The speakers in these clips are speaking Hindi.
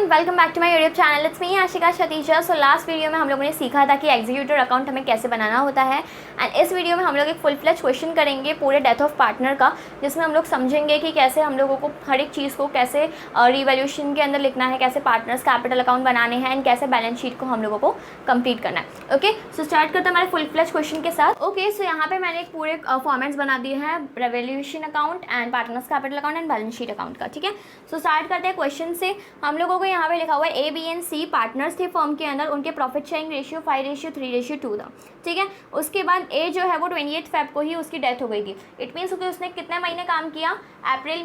Welcome back to my YouTube channel. It's me Ashika Satija. So last video में हम लोगों ने सीखा था कि एग्जीक्यूटिव अकाउंट हमें कैसे बनाना होता है एंड इस वीडियो में हम लोग एक फुल फ्लेज क्वेश्चन करेंगे पूरे डेथ ऑफ पार्टनर का, जिसमें हम लोग समझेंगे कि कैसे हम लोगों को हर एक चीज़ को कैसे रिवैल्यूएशन के अंदर लिखना है, कैसे पार्टनर्स कैपिटल अकाउंट बनाने हैं एंड कैसे बैलेंस शीट को हम लोगों को कंप्लीट करना है। ओके, सो स्टार्ट करते हैं हमारे फुल फ्लेज क्वेश्चन के साथ। ओके, सो यहाँ पे मैंने एक पूरे फॉर्मेट्स बना दिए हैं, revaluation account and partners capital account and balance sheet account का। ठीक है, सो स्टार्ट करते हैं क्वेश्चन से। हम लोगों को यहाँ पे लिखा हुआ है A B and C partners थे फर्म के अंदर, उनके प्रॉफिट शेयरिंग रेशियो 5:3:2 था। ठीक है, उसके बाद ए जो है वो 28 फेब को ही उसकी डेथ हो गई थी। इट मीन्स कि उसने कितने महीने काम किया, अप्रैल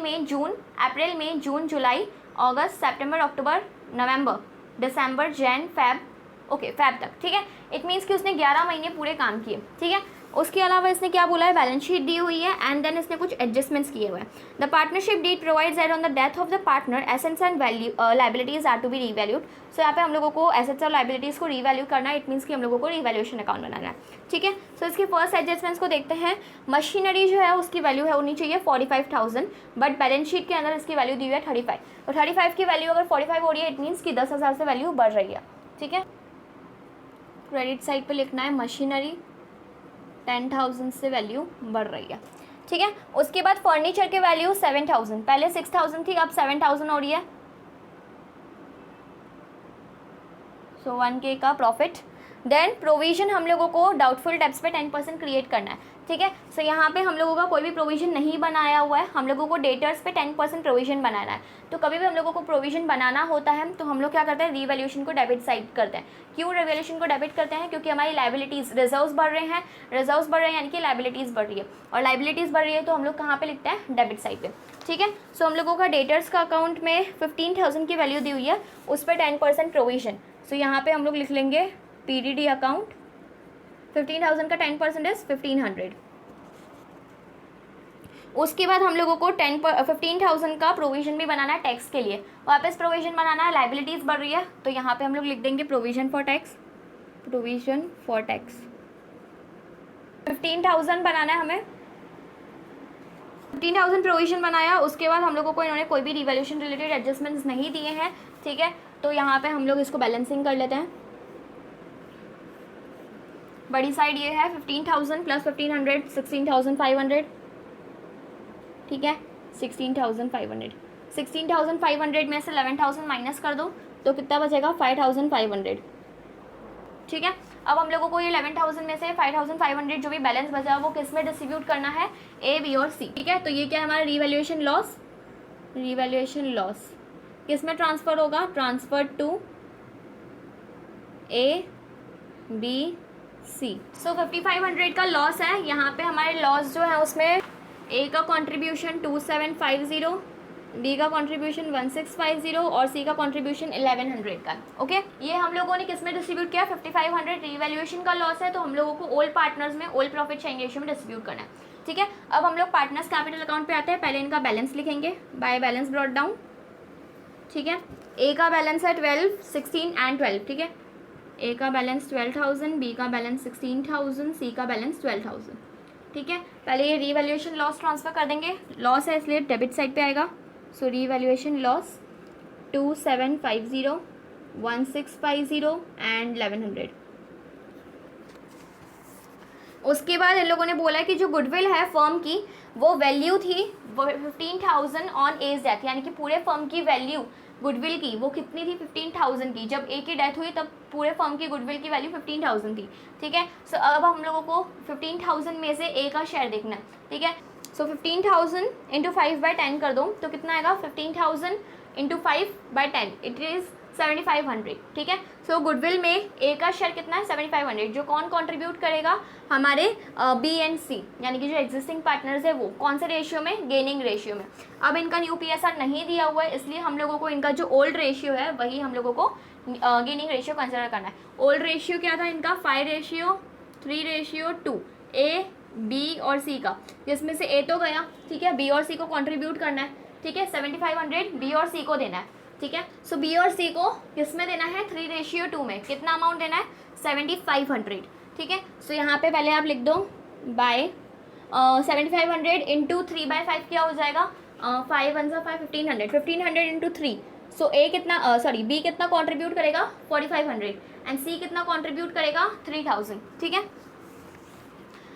मई जून जुलाई अगस्त सितंबर अक्टूबर नवंबर दिसंबर जैन फेब, ओके फेब तक। ठीक है, इट मीन्स कि उसने 11 महीने पूरे काम किए। ठीक है, उसके अलावा इसने क्या बोला है, बैलेंस शीट दी हुई है एंड देन इसने कुछ एडजस्टमेंट्स किए हुए हैं। The partnership deed provides that on the death of the partner assets and liabilities are to be revalued. So यहाँ पे हम लोगों को एसेट्स और लाइबिलिटीज़ को रीवैल्यू करना है। इट मीन्स कि हम लोगों को रीवैल्यूएशन अकाउंट बनाना है। ठीक है, सो इसके फर्स्ट एडजस्टमेंट्स को देखते हैं। मशीनरी जो है उसकी वैल्यू है होनी चाहिए 45,000, बट बैलेंस शीट के अंदर इसकी वैल्यू दी हुई है 35। तो 35 की वैल्यू अगर 45 हो रही है, इट मीन्स कि 10,000 से वैल्यू बढ़ रही है। ठीक है, क्रेडिट साइड पे लिखना है मशीनरी 10,000 से वैल्यू बढ़ रही है। ठीक है, उसके बाद फर्नीचर की वैल्यू 7,000, पहले 6,000 थी, अब 7,000 हो रही है। सो 1K का प्रॉफिट। देन प्रोविजन हम लोगों को डाउटफुल डेब्ट्स पे 10% क्रिएट करना है। ठीक है, सो यहाँ पे हम लोगों का कोई भी प्रोविजन नहीं बनाया हुआ है, हम लोगों को डेटर्स पे 10% प्रोविजन बनाना है। तो कभी भी हम लोगों को प्रोविजन बनाना होता है तो हम लोग क्या करते हैं, रीवैल्यूएशन को डेबिट साइड करते हैं। क्यों रिवैल्यूएशन को डेबिट करते हैं, क्योंकि हमारी लाइबिलिटीज़ रिजर्व्स बढ़ रहे हैं यानी कि लाइबिलिटीज़ बढ़ रही है, और लाइबिलिटीज़ बढ़ रही है तो हम लोग कहाँ पे लिखते हैं, डेबिट साइड पे। ठीक है, सो हम लोगों का डेटर्स का अकाउंट में 15,000 की वैल्यू दी हुई है, उस पर 10% प्रोविजन। सो यहाँ पे हम लोग लिख लेंगे PDD अकाउंट, 15,000 का 10% इज 1,500। उसके बाद हम लोगों को 15,000 का प्रोविजन भी बनाना है टैक्स के लिए, वापस प्रोविजन बनाना है, लाइबिलिटीज़ बढ़ रही है तो यहाँ पे हम लोग लिख देंगे प्रोविजन फॉर टैक्स। 15,000 बनाना है हमें, 15,000 प्रोविजन बनाया। उसके बाद हम लोगों को इन्होंने कोई भी रिवैल्यूएशन रिलेटेड एडजस्टमेंट्स नहीं दिए हैं। ठीक है, तो यहाँ पे हम लोग इसको बैलेंसिंग कर लेते हैं। बड़ी साइड ये है 15,000 प्लस 1,500 16,500। ठीक है, 16,500 16,500 में से 11,000 माइनस कर दो तो कितना बचेगा, 5,500। ठीक है, अब हम लोगों को ये 11,000 में से 5,500 जो भी बैलेंस बचा वो किस में डिस्ट्रीब्यूट करना है, A, B और C। ठीक है, तो ये क्या है हमारा रिवैल्यूएशन लॉस किस में ट्रांसफ़र होगा, transfer to A, B, C। So 5,500 का लॉस है। यहाँ पे हमारे लॉस जो है उसमें A का कॉन्ट्रीब्यूशन 2,750, B का कॉन्ट्रीब्यूशन 1,650 और C का कॉन्ट्रीब्यूशन 1,100 का। ओके, ये हम लोगों ने किस में डिस्ट्रीब्यूट किया, 5,500 रिवैल्यूएशन का लॉस है तो हम लोगों को ऑल पार्टनर्स में ऑल प्रॉफिट शेयरिंग रेशियो में डिस्ट्रीब्यूट करना है। ठीक है, अब हम लोग पार्टनर्स कैपिटल अकाउंट पे आते हैं। पहले इनका बैलेंस लिखेंगे बाय बैलेंस ब्रॉट डाउन। ठीक है, A का बैलेंस है 12, 16 एंड 12। ठीक है, A का बैलेंस 12,000, B का बैलेंस 16,000, C का बैलेंस 12,000। ठीक है, पहले ये रीवैल्यूएशन लॉस ट्रांसफ़र कर देंगे, लॉस है इसलिए डेबिट साइड पे आएगा। सो रीवैल्यूएशन लॉस 2,750, 1,650 एंड 1,100। उसके बाद इन लोगों ने बोला कि जो गुडविल है फर्म की वो वैल्यू थी 15,000 ऑन एज डेथ, यानी कि पूरे फर्म की वैल्यू गुडविल की वो कितनी थी, 15,000 की। जब A की डेथ हुई तब पूरे फर्म की गुडविल की वैल्यू 15,000 थी। ठीक है, सो अब हम लोगों को 15,000 में से A का शेयर देखना है। ठीक है, सो 15,000 इंटू 5/10 कर दो तो कितना आएगा, 15,000 इंटू 5/10 इट इज़ 7,500। ठीक है, सो गुडविल में A का शेयर कितना है, 7,500। जो कौन कंट्रीब्यूट करेगा, हमारे B एंड C यानी कि जो एग्जिस्टिंग पार्टनर्स है वो कौन से रेशियो में, गेनिंग रेशियो में। अब इनका न्यू PSR नहीं दिया हुआ है इसलिए हम लोगों को इनका जो ओल्ड रेशियो है वही हम लोगों को गेनिंग रेशियो कंसिडर करना है। ओल्ड रेशियो क्या था इनका, 5:3:2 A, B और C का, जिसमें से A तो गया। ठीक है, B और C को कंट्रीब्यूट करना है। ठीक है, 7,500 B और C को देना है। ठीक है, सो B और C को किस में देना है, 3:2 में। कितना अमाउंट देना है, 7,500। ठीक है, सो यहाँ पे पहले आप लिख दो बाय 7,500 इंटू 3/5 क्या हो जाएगा, 5 1 5 1,500 इंटू 3 सो ए कितना बी कितना कंट्रीब्यूट करेगा 4500 एंड सी कितना कंट्रीब्यूट करेगा 3000, ठीक है।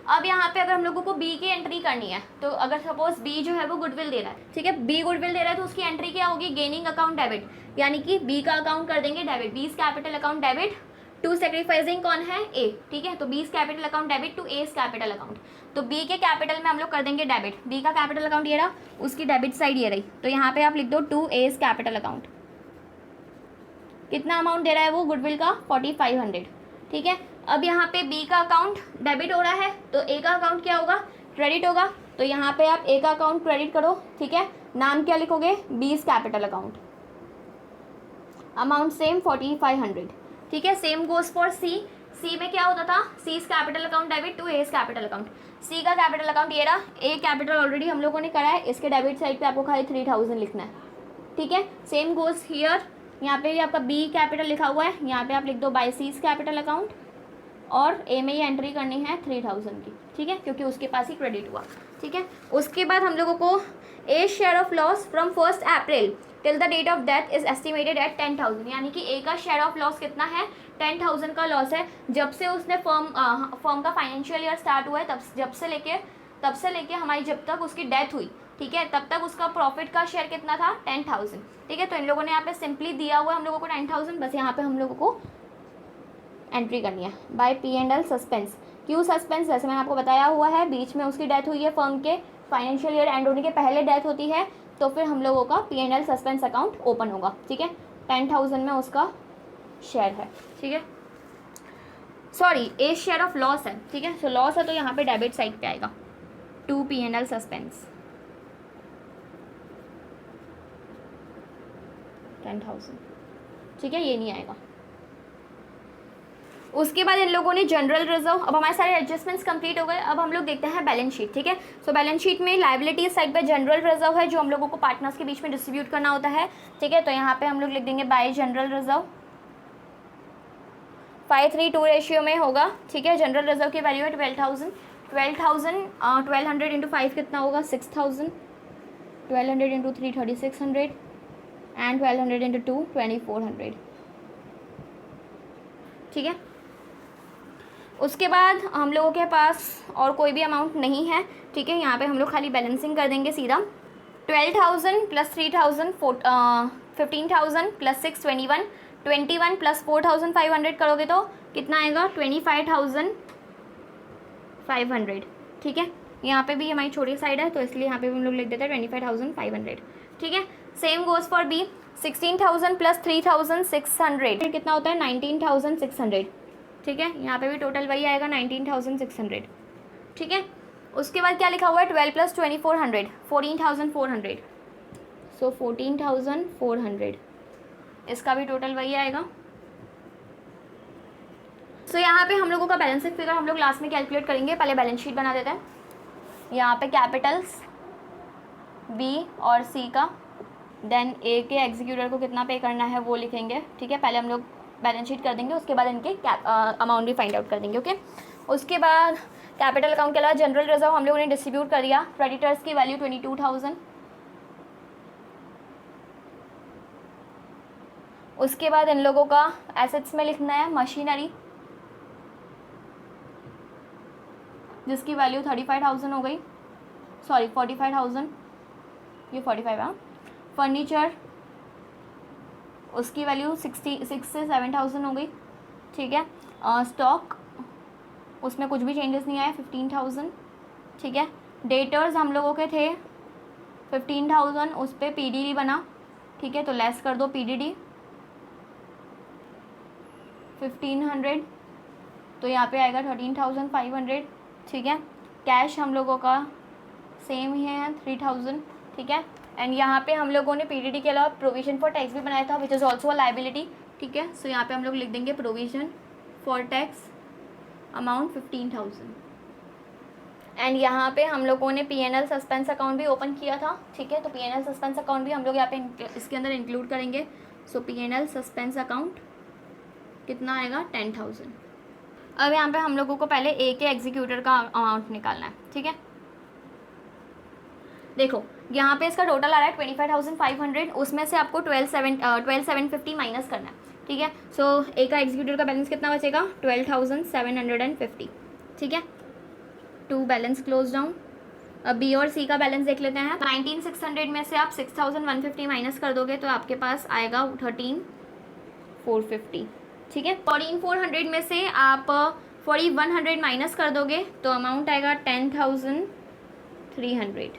अब यहाँ पे अगर हम लोगों को बी की एंट्री करनी है, तो अगर सपोज बी जो है वो गुडविल दे रहा है, ठीक है, बी गुडविल दे रहा है, तो उसकी एंट्री क्या होगी, गेनिंग अकाउंट डेबिट, यानी कि बी का अकाउंट कर देंगे debit, B's capital account debit to sacrificing कौन है, ए, ठीक है, तो B's capital account debit to A's capital account, तो बी के कैपिटल में हम लोग कर देंगे डेबिट, बी का कैपिटल अकाउंट ये रहा, उसकी डेबिट साइड ये रही, तो यहाँ पे आप लिख दो टू एज कैपिटल अकाउंट। कितना अमाउंट दे रहा है वो गुडविल का 4500, ठीक है। अब यहाँ पे बी का अकाउंट डेबिट हो रहा है, तो ए का अकाउंट क्या होगा, क्रेडिट होगा, तो यहाँ पे आप ए का अकाउंट क्रेडिट करो, ठीक है। नाम क्या लिखोगे, बीज कैपिटल अकाउंट, अमाउंट सेम 4500, ठीक है। Same goes for C, C में क्या होता था, C's capital account debit to A's capital account, C का कैपिटल अकाउंट ये रहा, ए कैपिटल ऑलरेडी हम लोगों ने करा है, इसके डेबिट साइड पे आपको खाली 3000 लिखना है, ठीक है। सेम गोज हियर, यहाँ पे भी आपका बी कैपिटल लिखा हुआ है, यहाँ पे आप लिख दो बाय सीज कैपिटल अकाउंट, और ए में ये एंट्री करनी है 3000 की, ठीक है, क्योंकि उसके पास ही क्रेडिट हुआ, ठीक है। उसके बाद हम लोगों को a share of loss from 1 April till the date of death is estimated at 10,000, यानी कि ए का शेयर ऑफ लॉस कितना है, 10,000 का लॉस है। जब से उसने फर्म का फाइनेंशियल ईयर स्टार्ट हुआ है, तब से लेके हमारी जब तक उसकी डेथ हुई, ठीक है, तब तक उसका प्रॉफिट का शेयर कितना था 10,000, ठीक है। तो इन लोगों ने यहाँ पे सिंपली दिया हुआ है हम लोगों को 10,000, बस यहाँ पे हम लोगों को एंट्री करनी है बाय P&L सस्पेंस। क्यों सस्पेंस, जैसे मैंने आपको बताया हुआ है, बीच में उसकी डेथ हुई है, फर्म के फाइनेंशियल ईयर एंड होने के पहले डेथ होती है, तो फिर हम लोगों का P&L सस्पेंस अकाउंट ओपन होगा, ठीक है। 10,000 में उसका शेयर है, ठीक है, sorry A share of loss है, ठीक है। सो लॉस है तो यहाँ पे डेबिट साइड पे आएगा टू P&L सस्पेंस 10,000, ठीक है, ये नहीं आएगा। उसके बाद इन लोगों ने जनरल रिजर्व, अब हमारे सारे एडजस्टमेंट्स कंप्लीट हो गए। अब हम लोग देखते हैं बैलेंस शीट, ठीक है। सो बैलेंस शीट में लायबिलिटीज साइड पे जनरल रिजर्व है, जो हम लोगों को पार्टनर्स के बीच में डिस्ट्रीब्यूट करना होता है, ठीक है। तो यहाँ पे हम लोग लिख देंगे बाय जनरल रिजर्व, 5:3 रेशियो में होगा, ठीक है। जनरल रिजर्व की वैल्यू है 12,000, 1200 इंटू 5 कितना होगा 6,000, 1200 इंटू 3 3600 एंड 1200 इंटू 2 2400, ठीक है। उसके बाद हम लोगों के पास और कोई भी अमाउंट नहीं है, ठीक है। यहाँ पे हम लोग खाली बैलेंसिंग कर देंगे सीधा, 12,000 प्लस 3,000 15,000 प्लस 6 21, 21 प्लस 4,500 करोगे तो कितना आएगा 25,500, ठीक है। यहाँ पे भी हमारी छोटी साइड है, तो इसलिए यहाँ पे भी हम लोग लिख देते हैं 25,500, ठीक है। Same goes for B, 16,000 plus 3,600 कितना होता है 19,600, ठीक है। यहाँ पे भी टोटल वही आएगा 19,600, ठीक है। उसके बाद क्या लिखा हुआ है 12 प्लस 2400 14,400, सो 14,400, इसका भी टोटल वही आएगा। सो यहाँ पे हम लोगों का बैलेंस फिगर हम लोग लास्ट में कैलकुलेट करेंगे, पहले बैलेंस शीट बना देते हैं। यहाँ पे कैपिटल्स बी और सी का, देन ए के एग्जीक्यूटर को कितना पे करना है वो लिखेंगे, ठीक है। पहले हम लोग बैलेंस शीट कर देंगे, उसके बाद इनके अमाउंट भी फाइंड आउट कर देंगे, ओके। उसके बाद कैपिटल अकाउंट के अलावा जनरल रिजर्व हम लोगों ने डिस्ट्रीब्यूट कर दिया। क्रेडिटर्स की वैल्यू 22,000, उसके बाद इन लोगों का एसेट्स में लिखना है मशीनरी, जिसकी वैल्यू 35,000 हो गई, सॉरी 45,000, ये 45 है। फर्नीचर, उसकी वैल्यू 6 से 7,000 हो गई, ठीक है। स्टॉक, उसमें कुछ भी चेंजेस नहीं आए, 15,000, ठीक है। डेटर्स हम लोगों के थे 15,000, उस पर PDD बना, ठीक है, तो लेस कर दो PDD 1,500, तो यहाँ पे आएगा 13,500, ठीक है। कैश हम लोगों का सेम ही है 3,000, ठीक है। एंड यहाँ पे हम लोगों ने PDD के अलावा प्रोविजन फॉर टैक्स भी बनाया था, which is also a liability, ठीक है। सो यहाँ पे हम लोग लिख देंगे provision for tax amount 15,000। And यहाँ पे हम लोगों ने P&L सस्पेंस अकाउंट भी ओपन किया था, ठीक है। तो P&L सस्पेंस अकाउंट भी हम लोग यहाँ पे इसके अंदर इंक्लूड करेंगे। सो P&L सस्पेंस अकाउंट कितना आएगा 10,000। अब यहाँ पे हम लोगों को पहले ए के एग्जीक्यूटर का अमाउंट निकालना है, ठीक है। देखो यहाँ पे इसका टोटल आ रहा है 25,500, उसमें से आपको 12,750 माइनस करना है, ठीक है। सो ए का एग्जीक्यूटर का बैलेंस कितना बचेगा, 12,750, ठीक है। 2 बैलेंस क्लोज डाउन। अब बी और सी का बैलेंस देख लेते हैं। 19,600 में से आप 6,150 माइनस कर दोगे तो आपके पास आएगा 13,450, ठीक है। 14,400 में से आप 4,100 माइनस कर दोगे तो अमाउंट आएगा 10,300,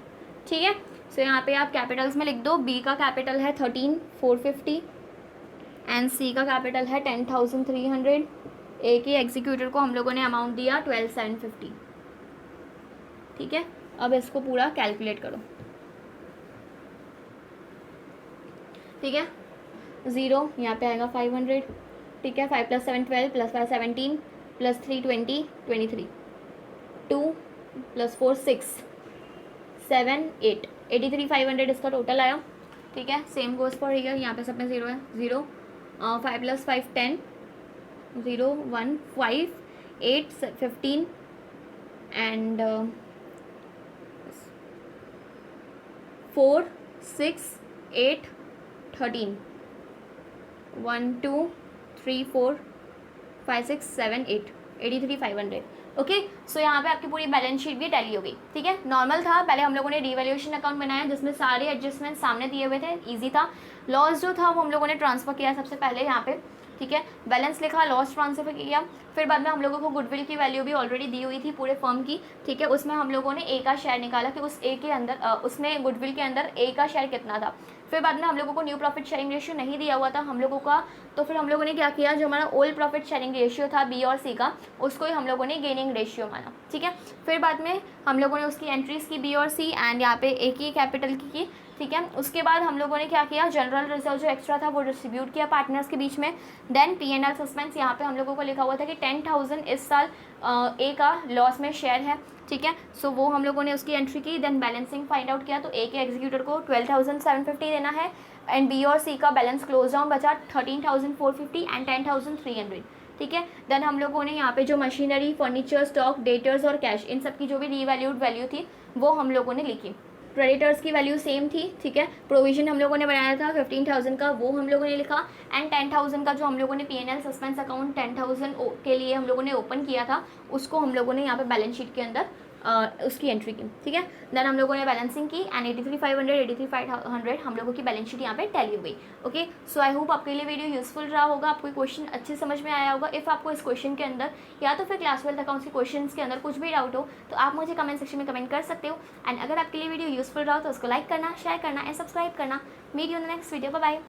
ठीक है। सो यहाँ पे आप कैपिटल्स में लिख दो, बी का कैपिटल है 13,450 एंड सी का कैपिटल है 10,300। ए के एग्जीक्यूटर को हम लोगों ने अमाउंट दिया 12,750, ठीक है। अब इसको पूरा कैलकुलेट करो, ठीक है। 0 यहाँ पे आएगा 500, ठीक है। 5 + 7 12 + 5 17 + 3 20 23, 2 + 4 6 7 8 83,500 इसका टोटल आया, ठीक है। सेम गोज फॉर हियर, यहाँ पे सब में 0 है। 0 5 + 5 10 0 1 5 8 15 एंड 4 6 8 13 1 2 3 4 5 6 7 8 83,500, ओके। सो यहाँ पे आपकी पूरी बैलेंस शीट भी टैली हो गई, ठीक है। नॉर्मल था, पहले हम लोगों ने रिवैल्यूएशन अकाउंट बनाया जिसमें सारे एडजस्टमेंट सामने दिए हुए थे, इजी था। लॉस जो था वो हम लोगों ने ट्रांसफ़र किया सबसे पहले यहाँ पे, ठीक है। बैलेंस लिखा, लॉस ट्रांसफर किया, फिर बाद में हम लोगों को गुडविल की वैल्यू भी ऑलरेडी दी हुई थी पूरे फर्म की, ठीक है। उसमें हम लोगों ने ए का शेयर निकाला कि उस ए के अंदर उसमें गुडविल के अंदर ए का शेयर कितना था। फिर बाद में हम लोगों को न्यू प्रॉफिट शेयरिंग रेशियो नहीं दिया हुआ था हम लोगों का, तो फिर हम लोगों ने क्या किया, जो हमारा ओल्ड प्रॉफिट शेयरिंग रेशियो था बी और सी का, उसको ही हम लोगों ने गेनिंग रेशियो माना, ठीक है। फिर बाद में हम लोगों ने उसकी एंट्रीज़ की बी और सी एंड यहाँ पे ए की कैपिटल की, ठीक है। उसके बाद हम लोगों ने क्या किया, जनरल रिजर्व जो एक्स्ट्रा था वो डिस्ट्रीब्यूट किया पार्टनर्स के बीच में। देन P&L सस्पेंस, यहाँ पे हम लोगों को लिखा हुआ था कि 10,000 इस साल ए का लॉस में शेयर है, ठीक है। सो वो हम लोगों ने उसकी एंट्री की, देन बैलेंसिंग फाइंड आउट किया, तो ए के एग्जीक्यूटर को 12,750 देना है एंड बी और सी का बैलेंस क्लोज डाउन बचा 13,450 एंड 10,300, ठीक है। देन हम लोगों ने यहाँ पे जो मशीनरी, फर्नीचर, स्टॉक, डेटर्स और कैश, इन सब की जो भी रीवैल्यूड वैल्यू थी वो हम लोगों ने लिखी। क्रेडिटर्स की वैल्यू सेम थी, ठीक है। प्रोविजन हम लोगों ने बनाया था 15,000 का, वो हम लोगों ने लिखा एंड 10,000 का जो हम लोगों ने P&L सस्पेंस अकाउंट 10,000 के लिए हम लोगों ने ओपन किया था, उसको हम लोगों ने यहाँ पे बैलेंस शीट के अंदर उसकी एंट्री की, ठीक है। देन हम लोगों ने बैलेंसिंग की एंड 83,500 हम लोगों की बैलेंस शीट यहाँ पे टैली हुई, ओके। सो आई होप आपके लिए वीडियो यूजफुल रहा होगा, आपको क्वेश्चन अच्छे समझ में आया होगा। इफ़ आपको इस क्वेश्चन के अंदर या तो फिर क्लास 12th अकाउंट्स के क्वेश्चन के अंदर कुछ भी डाउट हो तो आप मुझे कमेंट सेक्शन में कमेंट कर सकते हो। एंड अगर आपके लिए वीडियो यूजफुल रहा तो उसको लाइक करना, शेयर करना एंड सब्सक्राइब करना। Meet you in the next video, bye bye.